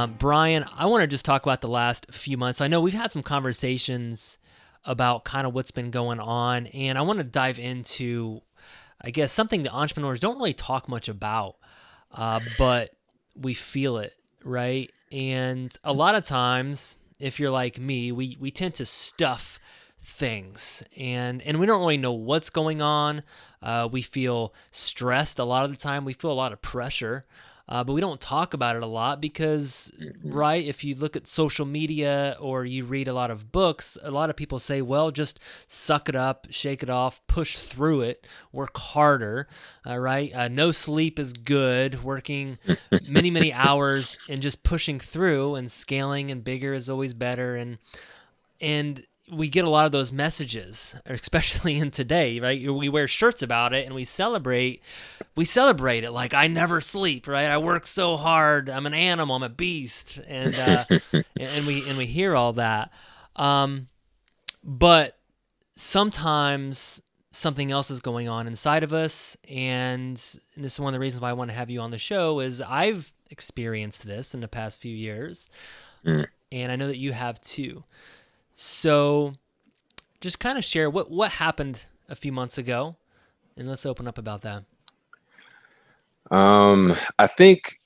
Brian, I want to just talk about the last few months. I know we've had some conversations about kind of what's been going on, and I want to dive into, I guess, something that entrepreneurs don't really talk much about, but we feel it, right? And a lot of times, if you're like me, we tend to stuff things and we don't really know what's going on. We feel stressed a lot of the time. We feel a lot of pressure, but we don't talk about it a lot because, Mhm. right, if you look at social media or you read a lot of books, a lot of people say, well, just suck it up, shake it off, push through it, work harder, right? No sleep is good, working many, many hours and just pushing through, and scaling and bigger is always better. And we get a lot of those messages, especially in today, right? We wear shirts about it and we celebrate it like I never sleep, right? I work so hard. I'm an animal. I'm a beast, and we hear all that. Um, but sometimes something else is going on inside of us, and this is one of the reasons why I want to have you on the show. Is I've experienced this in the past few years, Mm. and I know that you have too. So just kind of share what happened a few months ago, and let's open up about that. I think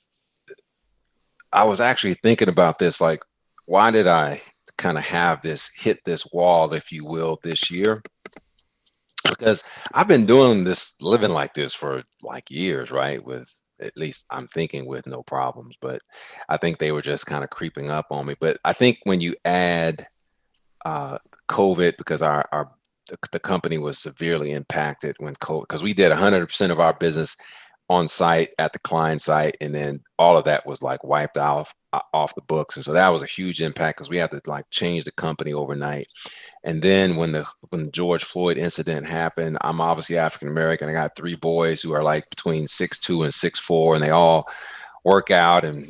I was actually thinking about this, like, why did I kind of have this hit this wall, if you will, this year? Because I've been doing this, living like this for like years, right? With at least I'm thinking with no problems, but I think they were just kind of creeping up on me. But I think when you add uh, COVID, because the company was severely impacted when COVID, because we did 100% of our business on site at the client site, and then all of that was like wiped off the books, and so that was a huge impact because we had to like change the company overnight. And then when the George Floyd incident happened, I'm obviously African American. I got three boys who are like between 6'2" and 6'4", and they all work out and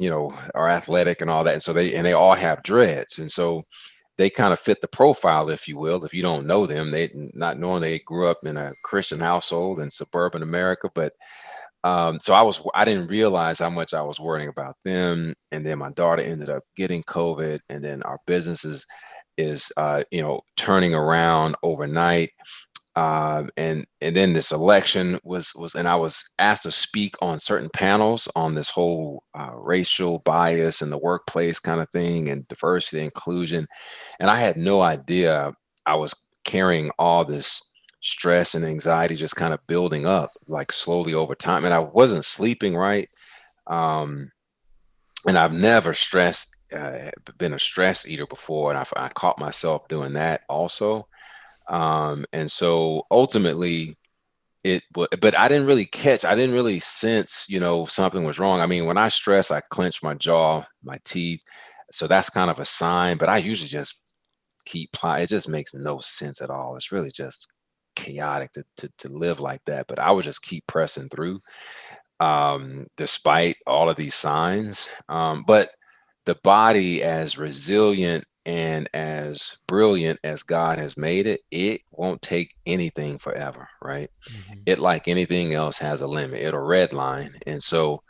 are athletic and all that. And so they all have dreads, and so they kind of fit the profile, if you will. If you don't know them, they not knowing they grew up in a Christian household in suburban America, but so I didn't realize how much I was worrying about them. And then my daughter ended up getting COVID, and then our businesses is turning around overnight. And then this election was, and I was asked to speak on certain panels on this whole racial bias in the workplace kind of thing, and diversity inclusion. And I had no idea I was carrying all this stress and anxiety just kind of building up like slowly over time. And I wasn't sleeping right. Um, and I've never been a stress eater before. And I caught myself doing that also. And so ultimately, but I didn't really sense, something was wrong. I mean, when I stress, I clench my jaw, my teeth. So that's kind of a sign, but I usually just keep it just makes no sense at all. It's really just chaotic to live like that. But I would just keep pressing through, despite all of these signs. But the body, as resilient and as brilliant as God has made it, it won't take anything forever, right? Mm-hmm. It, like anything else, has a limit. It'll redline. And so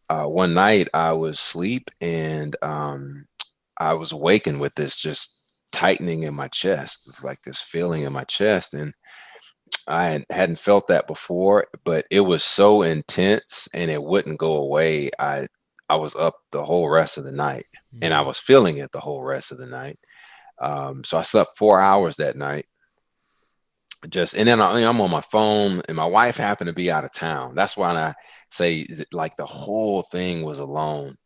one night I was asleep, and I was awakened with this just tightening in my chest. It's like this feeling in my chest. And hadn't felt that before, but it was so intense and it wouldn't go away. I was up the whole rest of the night, and I Mm. was feeling it the whole rest of the night. So I slept 4 hours that night. And then I'm on my phone, and my wife happened to be out of town. That's why I say that, like, the whole thing was alone.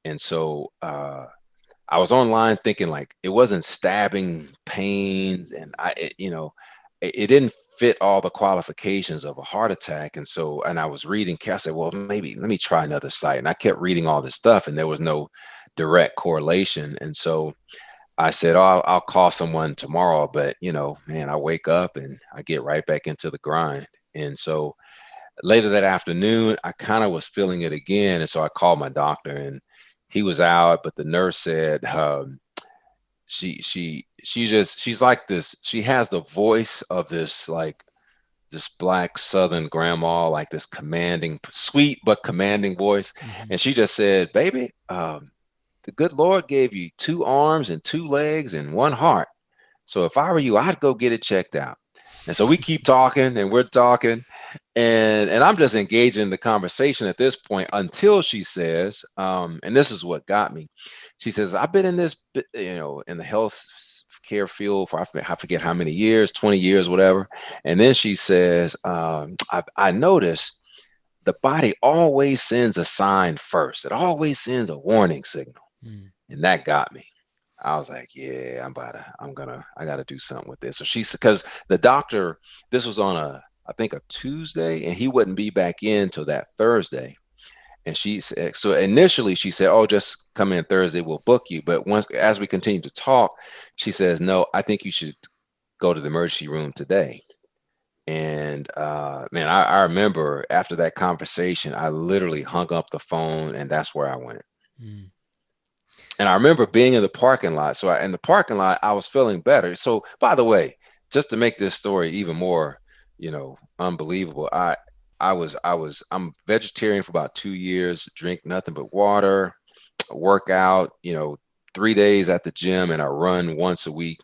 And so I was online thinking like it wasn't stabbing pains, and it didn't fit all the qualifications of a heart attack. And so, and I was reading, I said, well, maybe let me try another site. And I kept reading all this stuff, and there was no direct correlation. And so I said, oh, I'll call someone tomorrow. But, man, I wake up and I get right back into the grind. And so later that afternoon, I kind of was feeling it again. And so I called my doctor, and he was out, but the nurse said, she's like this. She has the voice of this, like, this black Southern grandma, like this commanding, sweet but commanding voice. Mm-hmm. And she just said, baby, the good Lord gave you 2 arms and 2 legs and 1 heart. So if I were you, I'd go get it checked out. And so we keep talking and we're talking, and I'm just engaging in the conversation at this point until she says, and this is what got me. She says, I've been in this, in the health care field for I forget how many years, 20 years, whatever. And then she says, I notice the body always sends a sign first. It always sends a warning signal. Mm. And that got me. I was like, yeah, I gotta do something with this. So she's, because the doctor, this was on I think a Tuesday, and he wouldn't be back in till that Thursday. And she said, so initially she said, oh, just come in Thursday, we'll book you. But as we continue to talk, she says, no, I think you should go to the emergency room today. And man, I remember after that conversation, I literally hung up the phone, and that's where I went. Mm. And I remember being in the parking lot. So in the parking lot, I was feeling better. So by the way, just to make this story even more, unbelievable, I'm vegetarian for about 2 years, drink nothing but water, work out, 3 days at the gym, and I run once a week.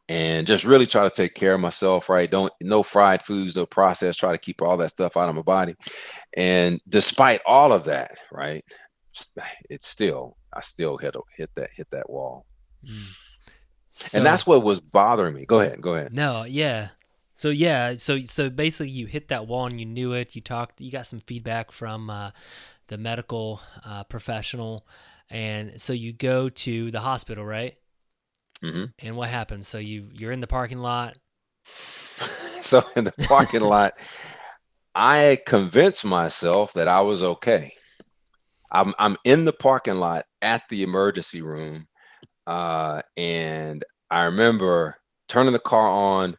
And just really try to take care of myself, right? No fried foods, no processed, try to keep all that stuff out of my body. And despite all of that, right, I still hit that wall. Mm. And that's what was bothering me. Go ahead. No, yeah. So basically you hit that wall and you knew it. You got some feedback from the medical professional, and so you go to the hospital, right? Mm-hmm. And what happens? So you're in the parking lot. So in the parking lot, I convinced myself that I was okay. I'm in the parking lot at the emergency room, and I remember turning the car on,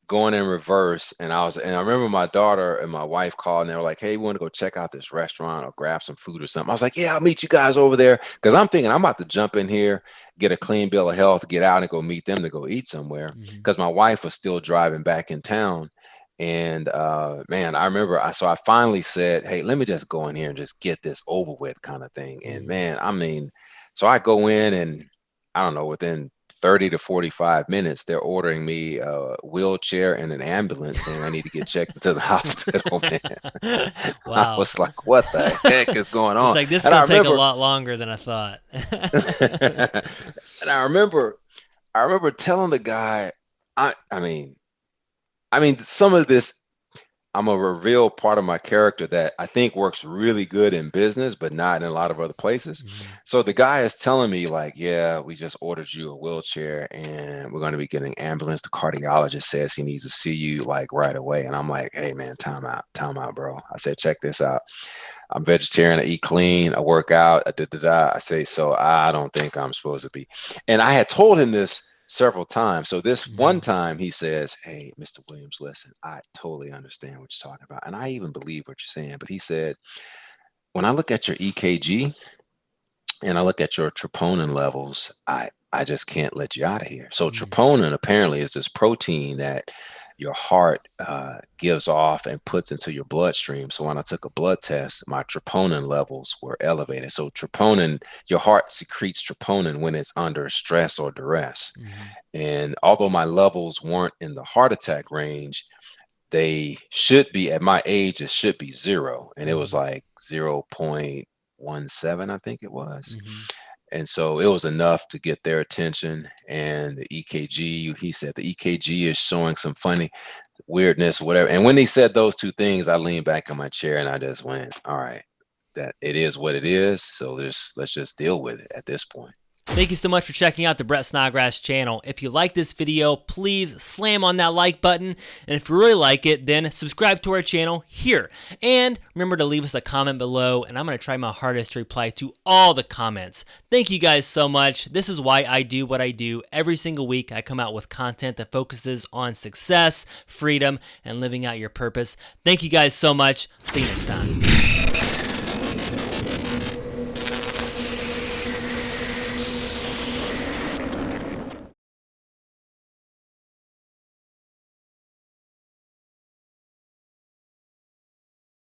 going in reverse, and I remember my daughter and my wife called, and they were like, "Hey, we want to go check out this restaurant or grab some food or something." I was like, "Yeah, I'll meet you guys over there," because I'm thinking I'm about to jump in here, get a clean bill of health, get out and go meet them to go eat somewhere, because my wife was still driving back in town. And man, I remember, so I finally said, "Hey, let me just go in here and just get this over with," kind of thing. And man, I mean, so I go in, and I don't know, within 30 to 45 minutes, they're ordering me a wheelchair and an ambulance, saying I need to get checked into the hospital, man. I Wow. was like, what the heck is going on? It's like, this is And going to take a lot longer than I thought. And I remember telling the guy, I mean, some of this, I'm gonna reveal part of my character that I think works really good in business, but not in a lot of other places. So the guy is telling me, like, yeah, we just ordered you a wheelchair and we're going to be getting an ambulance. The cardiologist says he needs to see you like right away. And I'm like, hey man, time out, bro. I said, check this out. I'm vegetarian. I eat clean. I work out. I say, so I don't think I'm supposed to be. And I had told him this several times. So this one time he says, hey, Mr. Williams, listen, I totally understand what you're talking about. And I even believe what you're saying. But he said, when I look at your EKG and I look at your troponin levels, I just can't let you out of here. So troponin apparently is this protein that your heart gives off and puts into your bloodstream. So when I took a blood test, my troponin levels were elevated. So troponin, your heart secretes troponin when it's under stress or duress. And although my levels weren't in the heart attack range, they should be, at my age, it should be 0. And it was like 0.17, I think it was. And so it was enough to get their attention. And the EKG, he said the EKG is showing some funny weirdness, whatever. And when he said those two things, I leaned back in my chair and I just went, all right, that it is what it is. So let's just deal with it at this point. Thank you so much for checking out the Brett Snodgrass channel. If you like this video, please slam on that like button. And if you really like it, then subscribe to our channel here. And remember to leave us a comment below, and I'm going to try my hardest to reply to all the comments. Thank you guys so much. This is why I do what I do. Every single week, I come out with content that focuses on success, freedom, and living out your purpose. Thank you guys so much. See you next time.